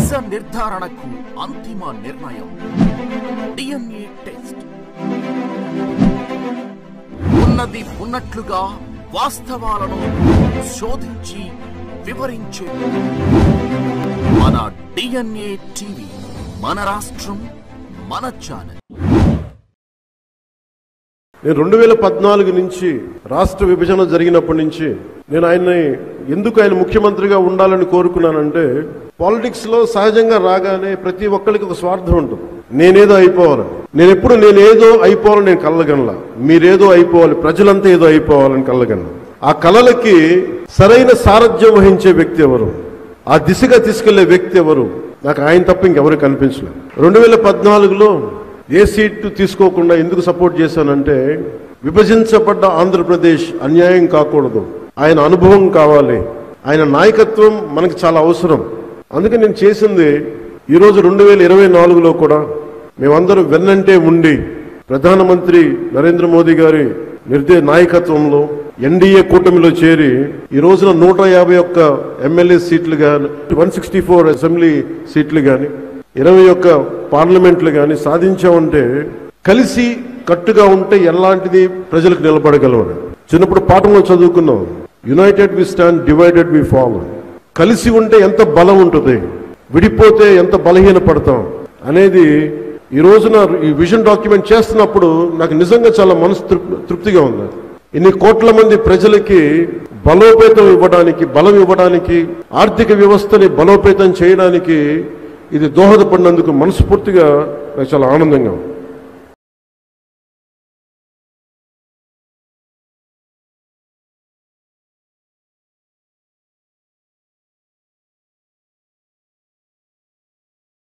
దిశ నిర్ధారణకు అంతిమ నిర్ణయం DNA టెస్ట్. ఉన్నది ఉన్నట్లుగా వాస్తవాలను శోధించి వివరించే మన DNA టీవీ, మన రాష్ట్రం, మన ఛానల్. నేను 2014 నుంచి రాష్ట్ర విభజన జరిగినప్పటి నుంచి నేను ఆయన్ని ఎందుకు ఆయన ముఖ్యమంత్రిగా ఉండాలని కోరుకున్నానంటే, పాలిటిక్స్ లో సహజంగా రాగానే ప్రతి ఒక్కరికి ఒక స్వార్థం ఉంటుంది. నేనేదో అయిపోవాలని, నేనేదో అయిపోవాలని నేను కలగనలా. మీరేదో అయిపోవాలి, ప్రజలంతా ఏదో అయిపోవాలని కలగలను. ఆ కలలకి సరైన సారథ్యం వహించే వ్యక్తి ఎవరు, ఆ దిశగా తీసుకెళ్లే వ్యక్తి ఎవరు, నాకు ఆయన తప్ప ఇంకెవరు కనిపించలేదు. 2014లో ఏ సీటు తీసుకోకుండా ఎందుకు సపోర్ట్ చేశానంటే, విభజించబడ్డ ఆంధ్రప్రదేశ్ అన్యాయం కాకూడదు, ఆయన అనుభవం కావాలి, ఆయన నాయకత్వం మనకు చాలా అవసరం. అందుకే నేను చేసింది ఈరోజు 2024లో కూడా మేమందరూ వెన్నంటే ఉండి ప్రధానమంత్రి నరేంద్ర మోదీ గారి నాయకత్వంలో ఎన్డీఏ కూటమిలో చేరి ఈ రోజున 151 ఎమ్మెల్యే సీట్లు కానీ, 164 అసెంబ్లీ సీట్లు కానీ, 21 పార్లమెంట్లు కానీ సాధించామంటే, కలిసి కట్టుగా ఉంటే ఎలాంటిది ప్రజలకు నిలబడగలవని చిన్నప్పుడు పాఠంలో చదువుకున్నాం. United we stand, divided we fall. కలిసి ఉంటే ఎంత బలం ఉంటుంది, విడిపోతే ఎంత బలహీన పడతాం అనేది ఈ రోజున ఈ విజన్ డాక్యుమెంట్ చేస్తున్నప్పుడు నాకు నిజంగా చాలా మనసు తృప్తిగా ఉంది. ఇన్ని కోట్ల మంది ప్రజలకి బలోపేతం ఇవ్వడానికి, బలం ఇవ్వడానికి, ఆర్థిక వ్యవస్థని బలోపేతం చేయడానికి ఇది దోహదపడినందుకు మనస్ఫూర్తిగా నాకు చాలా ఆనందంగా ఉంది.